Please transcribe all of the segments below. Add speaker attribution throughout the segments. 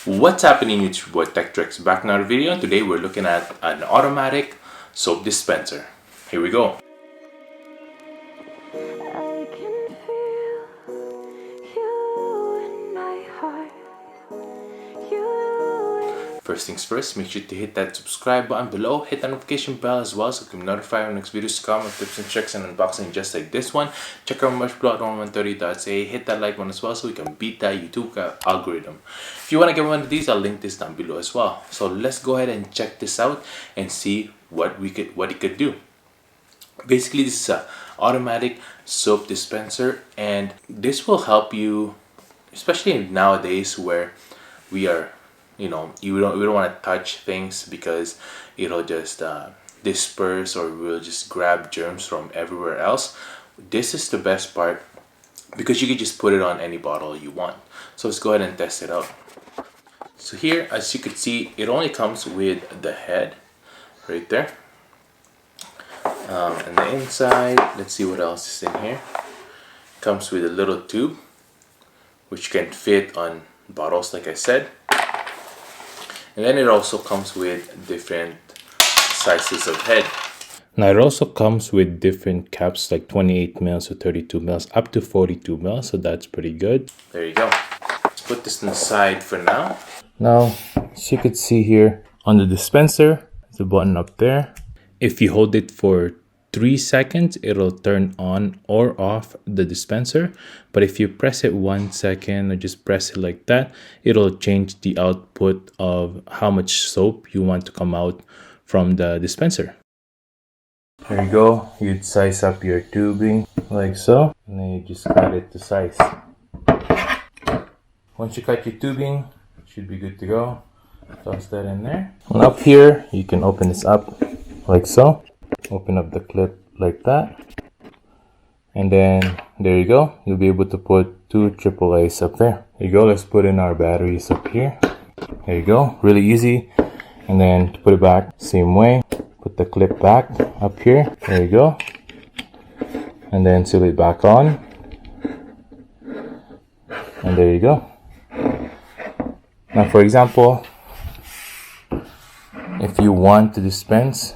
Speaker 1: What's happening? It's your boy Tech TRX back in another video, and today we're looking at an automatic soap dispenser. Here we go. First things first, make sure to hit that subscribe button below, hit the notification bell as well so you can be notified when next videos come with tips and tricks and unboxing just like this one. Check out merch blog on 130.ca, hit that like button as well so we can beat that YouTube algorithm. If you want to get one of these, I'll link this down below as well. So let's go ahead and check this out and see what it could do. Basically, this is an automatic soap dispenser, and this will help you, especially nowadays where we are, we don't want to touch things because it'll just disperse, or we'll just grab germs from everywhere else. This is the best part because you can just put it on any bottle you want. So let's go ahead and test it out. So here, as you can see, it only comes with the head right there. And the inside, let's see what else is in here. Comes with a little tube which can fit on bottles, like I said. And then it also comes with different sizes of head. Now it also comes with different caps, like 28 mils or 32 mils up to 42 mils, so that's pretty good. There you go. Let's put this inside for now. Now, as you can see here on the dispenser, there's a button up there. If you hold it for 3 seconds, it'll turn on or off the dispenser. But if you press it 1 second or just press it like that, it'll change the output of how much soap you want to come out from the dispenser. There you go. You'd size up your tubing like so, and then you just cut it to size. Once you cut your tubing, it should be good to go. Toss that in there. And up here, you can open this up like so. Open up the clip like that, and then there you go. You'll be able to put 2 AAAs up there. There you go. Let's put in our batteries up here. There you go. Really easy. And then to put it back, same way. Put the clip back up here. There you go. And then seal it back on. And there you go. Now, for example, if you want to dispense,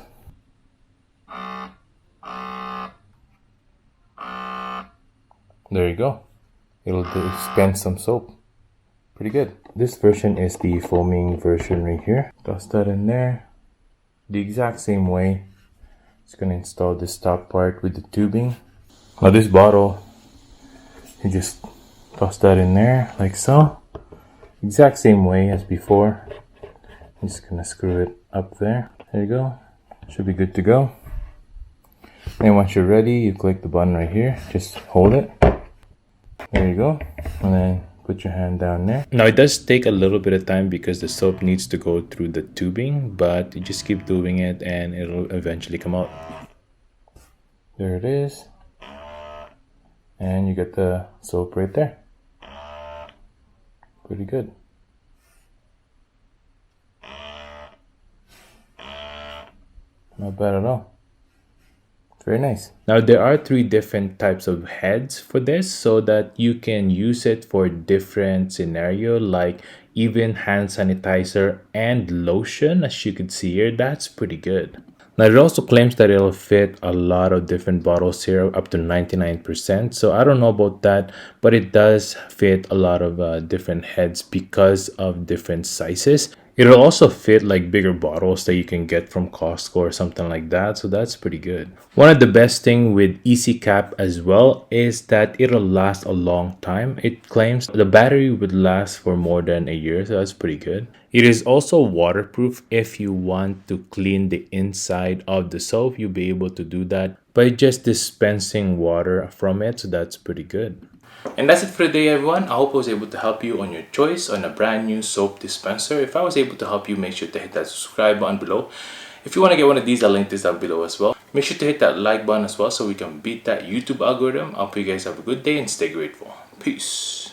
Speaker 1: there you go. It'll dispense some soap. Pretty good. This version is the foaming version right here. Toss that in there. The exact same way. Just gonna install this top part with the tubing. Now this bottle, you just toss that in there like so. Exact same way as before. I'm just gonna screw it up there. There you go. Should be good to go. And once you're ready, you click the button right here. Just hold it. There you go. And then put your hand down there. Now it does take a little bit of time because the soap needs to go through the tubing, but you just keep doing it and it'll eventually come out. There it is. And you get the soap right there. Pretty good. Not bad at all. Very nice. Now there are 3 different types of heads for this, so that you can use it for different scenario, like even hand sanitizer and lotion. As you can see here, that's pretty good. Now it also claims that it'll fit a lot of different bottles here, up to 99%. So I don't know about that, but it does fit a lot of different heads because of different sizes. It'll also fit like bigger bottles that you can get from Costco or something like that. So that's pretty good. One of the best thing with EasyCap as well is that it'll last a long time. It claims the battery would last for more than a year. So that's pretty good. It is also waterproof. If you want to clean the inside of the soap, you'll be able to do that by just dispensing water from it. So that's pretty good. And that's it for today, everyone. I hope I was able to help you on your choice on a brand new soap dispenser. If I was able to help you, make sure to hit that subscribe button below. If you want to get one of these, I'll link this down below as well. Make sure to hit that like button as well so we can beat that YouTube algorithm. I hope you guys have a good day and stay grateful. Peace.